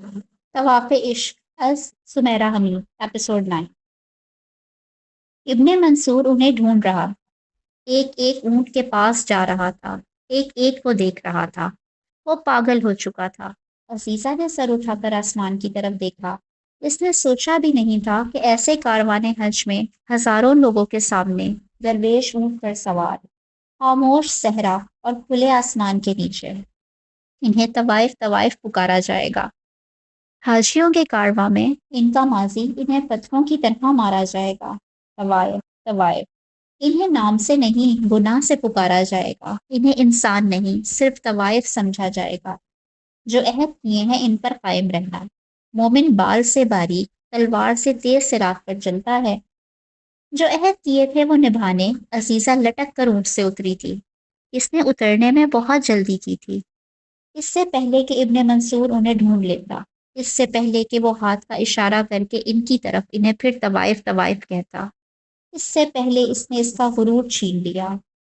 طواف عشق از سمیرہ حمید ایپیسوڈ 9۔ ابن منصور انہیں ڈھونڈ رہا، ایک ایک اونٹ کے پاس جا رہا تھا، ایک ایک کو دیکھ رہا تھا۔ وہ پاگل ہو چکا تھا۔ عزیزہ نے سر اٹھا کر آسمان کی طرف دیکھا۔ اس نے سوچا بھی نہیں تھا کہ ایسے کاروان حج میں ہزاروں لوگوں کے سامنے درویش اونٹ پر سوار، خاموش صحرا اور کھلے آسمان کے نیچے انہیں طوائف طوائف پکارا جائے گا۔ حاجیوں کے کارواں میں ان کا ماضی انہیں پتھروں کی طرح مارا جائے گا۔ طوائف طوائف، انہیں نام سے نہیں گناہ سے پکارا جائے گا۔ انہیں انسان نہیں صرف طوائف سمجھا جائے گا۔ جو عہد کیے ہیں ان پر قائم رہنا۔ مومن بال سے باریک، تلوار سے تیز سراغ پر چلتا ہے۔ جو عہد کیے تھے وہ نبھانے عزیزہ لٹک کر اونٹ سے اتری تھی۔ اس نے اترنے میں بہت جلدی کی تھی، اس سے پہلے کہ ابن منصور انہیں ڈھونڈ لیتا، اس سے پہلے کہ وہ ہاتھ کا اشارہ کر کے ان کی طرف انہیں پھر طوائف طوائف کہتا، اس سے پہلے اس نے اس کا غرور چھین لیا،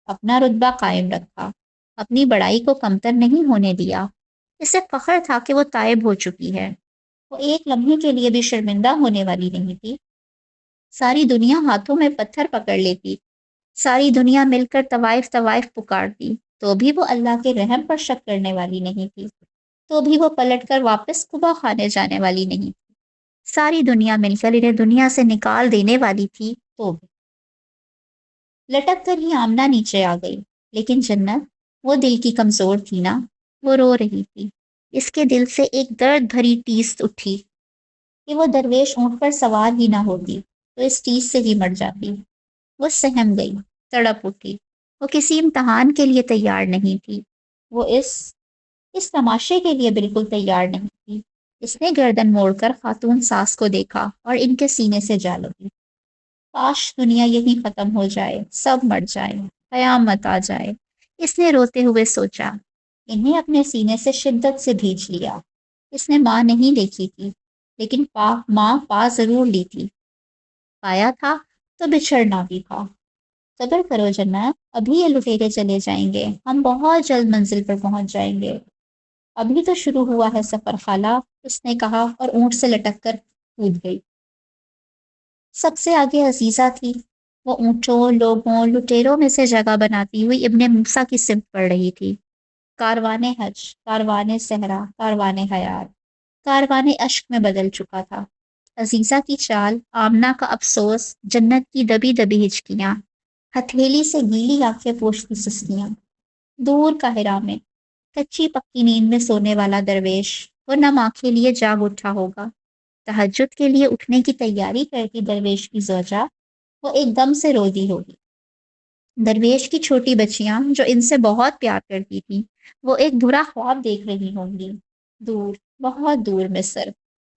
اپنا رتبہ قائم رکھا، اپنی بڑائی کو کمتر نہیں ہونے دیا۔ اسے فخر تھا کہ وہ تائب ہو چکی ہے، وہ ایک لمحے کے لیے بھی شرمندہ ہونے والی نہیں تھی۔ ساری دنیا ہاتھوں میں پتھر پکڑ لیتی، ساری دنیا مل کر طوائف طوائف پکارتی، تو بھی وہ اللہ کے رحم پر شک کرنے والی نہیں تھی، تو بھی وہ پلٹ کر واپس قبا خانے جانے والی نہیں تھی۔ ساری دنیا مل کر انہیں دنیا سے نکال دینے والی تھی، تو بھی لٹک کر ہی آمنہ نیچے آ گئی۔ لیکن جنت، وہ دل کی کمزور تھی نا، وہ رو رہی تھی۔ اس کے دل سے ایک درد بھری ٹیس اٹھی کہ وہ درویش اونٹ پر سوار ہی نہ ہوتی تو اس ٹیس سے ہی مر جاتی۔ وہ سہم گئی، تڑپ اٹھی۔ وہ کسی امتحان کے لیے تیار نہیں تھی، وہ اس تماشے کے لیے بالکل تیار نہیں تھی۔ اس نے گردن موڑ کر خاتون ساس کو دیکھا اور ان کے سینے سے جا لگی۔ کاش دنیا یہیں ختم ہو جائے، سب مر جائے، قیامت آ جائے، اس نے روتے ہوئے سوچا۔ انہیں اپنے سینے سے شدت سے بھینچ لیا۔ اس نے ماں نہیں دیکھی تھی، لیکن ماں پا ضرور لی تھی۔ پایا تھا تو بچھڑنا بھی تھا۔ صبر کرو جنت، ابھی یہ لٹیرے چلے جائیں گے، ہم بہت جلد منزل پر پہنچ جائیں گے۔ ابھی تو شروع ہوا ہے سفر خالہ، اس نے کہا اور اونٹ سے لٹک کر کود گئی۔ سب سے آگے عزیزہ تھی۔ وہ اونٹوں، لوگوں، لٹیروں میں سے جگہ بناتی ہوئی ابن موسیٰ کی سمت پڑ رہی تھی۔ کاروان حج، کاروان صحرا، کاروان حیات، کاروان اشک میں بدل چکا تھا۔ عزیزہ کی چال، آمنہ کا افسوس، جنت کی دبی دبی ہچکیاں، ہتھیلی سے گیلی آنکھیں پوچھتی سستیاں۔ دور قاہرہ میں کچی پکی نیند میں سونے والا درویش، وہ نم آنکھیں لیے جاگ اٹھا ہوگا۔ تہجد کے لیے اٹھنے کی تیاری کرتی درویش کی زوجہ، وہ ایک دم سے رو دی ہوگی۔ درویش کی چھوٹی بچیاں جو ان سے بہت پیار کرتی تھیں، وہ ایک برا خواب دیکھ رہی ہوں گی۔ دور، بہت دور مصر،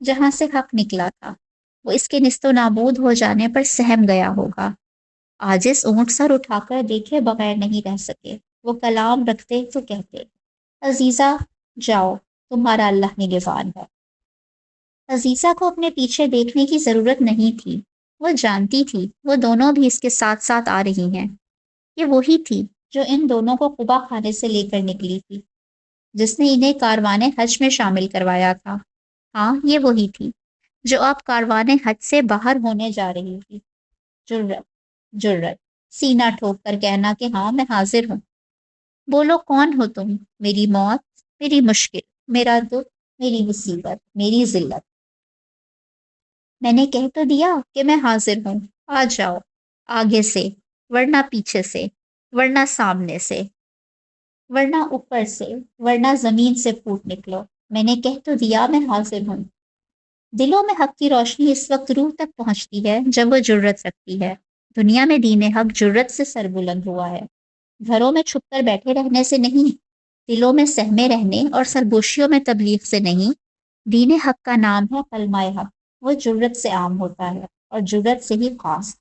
جہاں سے حق نکلا تھا، وہ اس کے نیست و نابود ہو جانے پر سہم گیا ہوگا۔ عاجز اونٹ سر اٹھا کر دیکھے بغیر نہیں رہ سکے۔ وہ کلام رکھتے تو کہتے، عزیزہ جاؤ، تمہارا اللہ نگہبان ہے۔ عزیزہ کو اپنے پیچھے دیکھنے کی ضرورت نہیں تھی، وہ جانتی تھی وہ دونوں بھی اس کے ساتھ ساتھ آ رہی ہیں۔ یہ وہی تھی جو ان دونوں کو قبا خانے سے لے کر نکلی تھی، جس نے انہیں کاروان حج میں شامل کروایا تھا۔ ہاں، یہ وہی تھی جو اب کاروان حج سے باہر ہونے جا رہی تھی۔ جرت، جرت، سینہ ٹھوک کر کہنا کہ ہاں میں حاضر ہوں۔ بولو کون ہو تم؟ میری موت، میری مشکل، میرا دکھ، میری مصیبت، میری ذلت۔ میں نے کہہ تو دیا کہ میں حاضر ہوں، آ جاؤ، آگے سے، ورنہ پیچھے سے، ورنہ سامنے سے، ورنہ اوپر سے، ورنہ زمین سے پھوٹ نکلو۔ میں نے کہہ تو دیا میں حاضر ہوں۔ دلوں میں حق کی روشنی اس وقت روح تک پہنچتی ہے جب وہ جرت رکھتی ہے۔ دنیا میں دین حق جرت سے سر بلند ہوا ہے، گھروں میں چھپ کر بیٹھے رہنے سے نہیں، دلوں میں سہمے رہنے اور سرگوشیوں میں تبلیغ سے نہیں۔ دین حق کا نام ہے کلمہ حق، وہ جرت سے عام ہوتا ہے اور جرت سے ہی خاص۔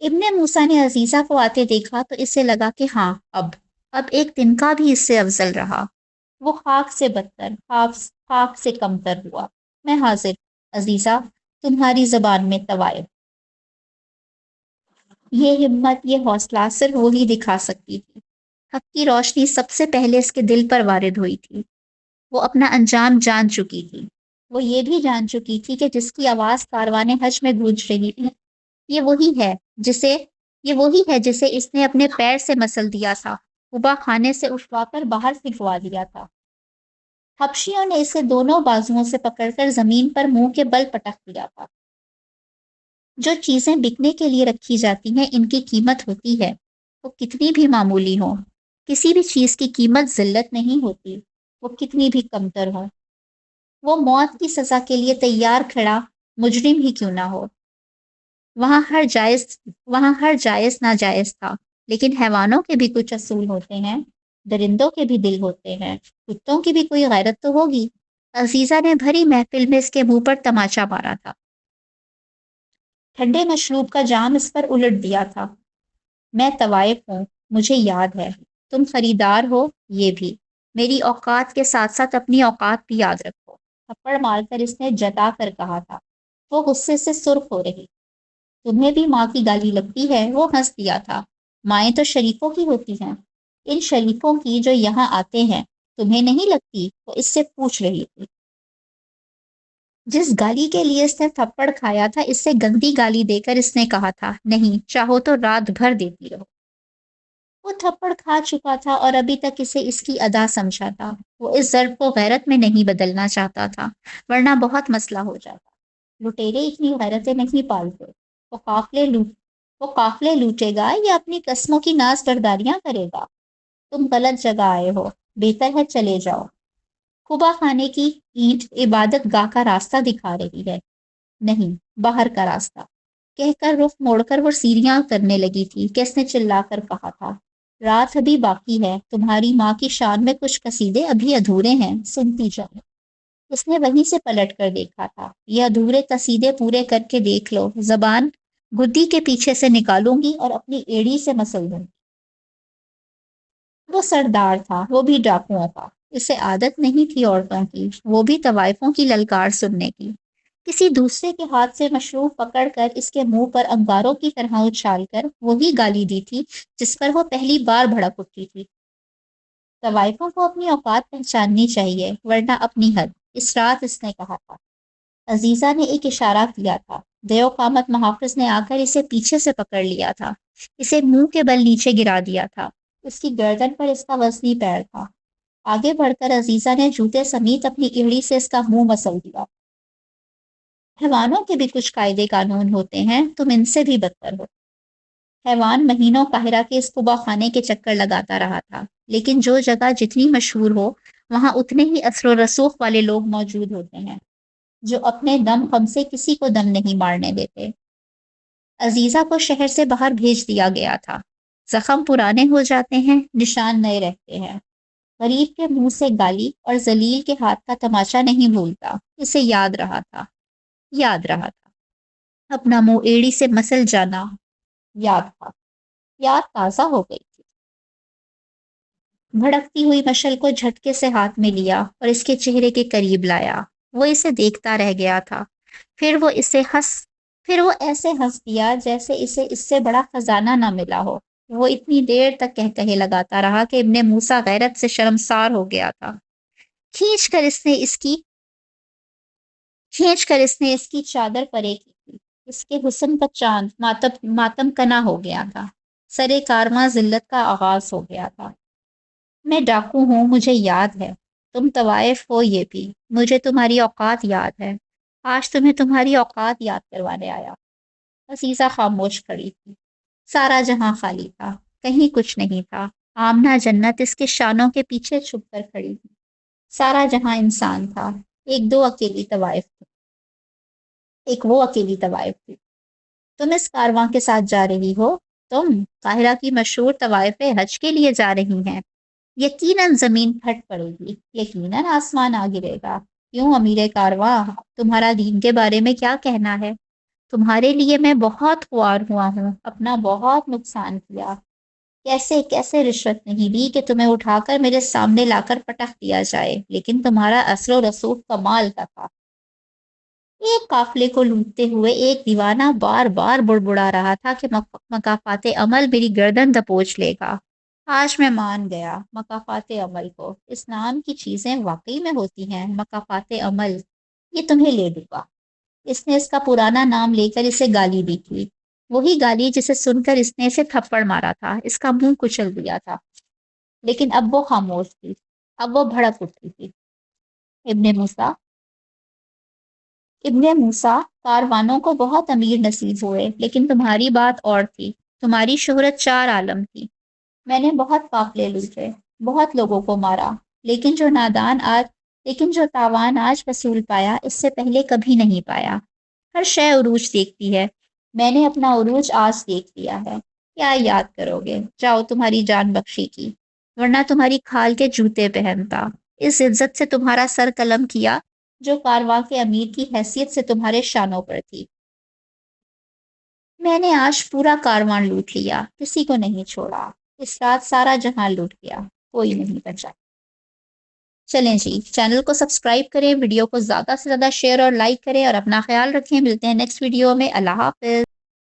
ابن موسیٰ نے عزیزہ کو آتے دیکھا تو اسے لگا کہ ہاں، اب ایک دن کا بھی اس سے افضل رہا۔ وہ خاک سے بدتر، خاک سے کمتر ہوا۔ میں حاضر، عزیزہ، تمہاری زبان میں طوائف۔ یہ ہمت، یہ حوصلہ صرف وہی دکھا سکتی تھی۔ حق کی روشنی سب سے پہلے اس کے دل پر وارد ہوئی تھی۔ وہ اپنا انجام جان چکی تھی۔ وہ یہ بھی جان چکی تھی کہ جس کی آواز کاروان حج میں گونج رہی تھی، یہ وہی ہے جسے یہ وہی ہے جسے اس نے اپنے پیر سے مسل دیا تھا، قبا خانے سے اٹھوا کر باہر پھینکوا دیا تھا۔ حبشیوں نے اسے دونوں بازوؤں سے پکڑ کر زمین پر منہ کے بل پٹک دیا تھا۔ جو چیزیں بکنے کے لیے رکھی جاتی ہیں، ان کی قیمت ہوتی ہے، وہ کتنی بھی معمولی ہو۔ کسی بھی چیز کی قیمت ذلت نہیں ہوتی، وہ کتنی بھی کمتر ہو۔ وہ موت کی سزا کے لیے تیار کھڑا مجرم ہی کیوں نہ ہو۔ وہاں ہر جائز ناجائز تھا، لیکن حیوانوں کے بھی کچھ اصول ہوتے ہیں، درندوں کے بھی دل ہوتے ہیں، کتوں کی بھی کوئی غیرت تو ہوگی۔ عزیزہ نے بھری محفل میں اس کے منہ پر تماچا مارا تھا، ٹھنڈے مشروب کا جام اس پر الٹ دیا تھا۔ میں طوائف ہوں، مجھے یاد ہے، تم خریدار ہو، یہ بھی۔ میری اوقات کے ساتھ ساتھ اپنی اوقات بھی یاد رکھو۔ تھپڑ مار کر اس نے جتا کر کہا تھا۔ وہ غصے سے سرخ ہو رہی۔ تمہیں بھی ماں کی گالی لگتی ہے؟ وہ ہنس دیا تھا۔ مائیں تو شریفوں کی ہوتی ہیں، ان شریفوں کی جو یہاں آتے ہیں، تمہیں نہیں لگتی؟ وہ اس سے پوچھ رہی تھی۔ جس گالی کے لیے اس نے تھپڑ کھایا تھا، اس سے گندی گالی دے کر اس نے کہا تھا، نہیں چاہو تو رات بھر دیتی رہو۔ وہ تھپڑ کھا چکا تھا اور ابھی تک اسے اس کی ادا سمجھا تھا۔ وہ اس ضرب کو غیرت میں نہیں بدلنا چاہتا تھا، ورنہ بہت مسئلہ ہو جاتا۔ لٹیرے اتنی غیرتیں نہیں پالتے۔ وہ قافلے لوٹ وہ قافلے لوٹے گا یا اپنی قسموں کی ناز برداریاں کرے گا؟ تم غلط جگہ آئے ہو، بہتر ہے چلے جاؤ۔ قبا خانے کی اینٹ عبادت گاہ کا راستہ دکھا رہی ہے، نہیں باہر کا راستہ، کہہ کر رخ موڑ کر وہ سیڑھیاں اترنے لگی تھی کہ اس نے چلا کر کہا تھا، رات ابھی باقی ہے، تمہاری ماں کی شان میں کچھ قصیدے ابھی ادھورے ہیں، سنتی جاؤ۔ اس نے وہیں سے پلٹ کر دیکھا تھا، یہ ادھورے قصیدے پورے کر کے دیکھ لو، زبان گدی کے پیچھے سے نکالوں گی اور اپنی ایڑی سے مسل دوں گی۔ وہ سردار تھا، وہ بھی ڈاکوؤں کا، اسے عادت نہیں تھی عورتوں کی، وہ بھی طوائفوں کی للکار سننے کی۔ کسی دوسرے کے ہاتھ سے مشروب پکڑ کر اس کے منہ پر انگاروں کی طرح اچھال کر وہی گالی دی تھی جس پر وہ پہلی بار بھڑک اٹھی تھی۔ طوائفوں کو اپنی اوقات پہچاننی چاہیے، ورنہ اپنی حد۔ اس رات اس نے کہا تھا۔ عزیزہ نے ایک اشارہ کیا تھا۔ دیو قامت محافظ نے آ کر اسے پیچھے سے پکڑ لیا تھا، اسے منہ کے بل نیچے گرا دیا تھا۔ اس کی گردن پر اس کا وزنی پیر تھا۔ آگے بڑھ کر عزیزہ نے جوتے سمیت اپنی ایڑی سے اس کا منہ مسل دیا۔ حیوانوں کے بھی کچھ قاعدے قانون ہوتے ہیں، تم ان سے بھی بدتر ہو۔ حیوان مہینوں قاہرہ کے اس قبا خانے کے چکر لگاتا رہا تھا، لیکن جو جگہ جتنی مشہور ہو، وہاں اتنے ہی اثر و رسوخ والے لوگ موجود ہوتے ہیں، جو اپنے دم خم سے کسی کو دم نہیں مارنے دیتے۔ عزیزہ کو شہر سے باہر بھیج دیا گیا تھا۔ زخم پرانے ہو جاتے ہیں، نشان نئے رہتے ہیں۔ غریب کے منہ سے گالی اور ذلیل کے ہاتھ کا تماچا نہیں بھولتا۔ اسے یاد رہا تھا، یاد رہا تھا۔ اپنا منہ ایڑی سے مسل جانا یاد تھا، یاد تازہ ہو گئی تھی۔ بھڑکتی ہوئی مشل کو جھٹکے سے ہاتھ میں لیا اور اس کے چہرے کے قریب لایا۔ وہ اسے دیکھتا رہ گیا تھا، پھر وہ ایسے ہنس دیا جیسے اسے اس سے بڑا خزانہ نہ ملا ہو۔ وہ اتنی دیر تک کہے لگاتا رہا کہ ابن موسیٰ غیرت سے شرمسار ہو گیا تھا۔ کھینچ کر اس نے اس کی چادر پرے کی تھی۔ اس کے حسن کا چاند ماتم کنا ہو گیا تھا۔ سرے کارواں ذلت کا آغاز ہو گیا تھا۔ میں ڈاکو ہوں، مجھے یاد ہے، تم طوائف ہو، یہ بھی، مجھے تمہاری اوقات یاد ہے، آج تمہیں تمہاری اوقات یاد کروانے آیا۔ عزیزہ خاموش کھڑی تھی۔ سارا جہاں خالی تھا، کہیں کچھ نہیں تھا۔ آمنہ جنت اس کے شانوں کے پیچھے چھپ کر کھڑی تھی۔ سارا جہاں انسان تھا، ایک وہ اکیلی طوائف تھی۔ تم اس کارواں کے ساتھ جا رہی ہو؟ تم قاہرہ کی مشہور طوائف حج کے لیے جا رہی ہیں؟ یقیناً زمین پھٹ پڑے گی، یقیناً آسمان آ گرے گا۔ کیوں امیر کارواں، تمہارا دین کے بارے میں کیا کہنا ہے؟ تمہارے لیے میں بہت خوار ہوا ہوں، اپنا بہت نقصان کیا۔ کیسے کیسے رشوت نہیں دی کہ تمہیں اٹھا کر میرے سامنے لا کر پٹخ دیا جائے، لیکن تمہارا اثر و رسوخ کمال کا تھا۔ ایک قافلے کو لوٹتے ہوئے ایک دیوانہ بار بار بڑبڑا رہا تھا کہ مکافات عمل میری گردن دبوچ لے گا۔ آج میں مان گیا مکافات عمل کو۔ اس نام کی چیزیں واقعی میں ہوتی ہیں، مکافات عمل۔ یہ تمہیں لے ڈوبا۔ اس نے اس کا پرانا نام لے کر اسے گالی دی تھی، وہی گالی جسے سن کر اس نے اسے تھپڑ مارا تھا، اس کا منہ کچل دیا تھا۔ لیکن اب وہ خاموش تھی، اب وہ بھڑک اٹھی تھی۔ ابن موسیٰ ابن موسیٰ کاروانوں کو بہت امیر نصیب ہوئے، لیکن تمہاری بات اور تھی۔ تمہاری شہرت چار عالم تھی۔ میں نے بہت قافلے لوٹے، بہت لوگوں کو مارا، لیکن لیکن جو تاوان آج وصول پایا، اس سے پہلے کبھی نہیں پایا۔ ہر شے عروج دیکھتی ہے، میں نے اپنا عروج آج دیکھ لیا ہے۔ کیا یاد کرو گے؟ جاؤ، تمہاری جان بخشی کی، ورنہ تمہاری کھال کے جوتے پہنتا۔ اس عزت سے تمہارا سر قلم کیا جو کارواں کے امیر کی حیثیت سے تمہارے شانوں پر تھی۔ میں نے آج پورا کارواں لوٹ لیا، کسی کو نہیں چھوڑا۔ اس رات سارا جہاں لوٹ گیا، کوئی نہیں بچا۔ چلیں جی، چینل کو سبسکرائب کریں، ویڈیو کو زیادہ سے زیادہ شیئر اور لائک کریں، اور اپنا خیال رکھیں۔ ملتے ہیں نیکسٹ ویڈیو میں۔ اللہ حافظ۔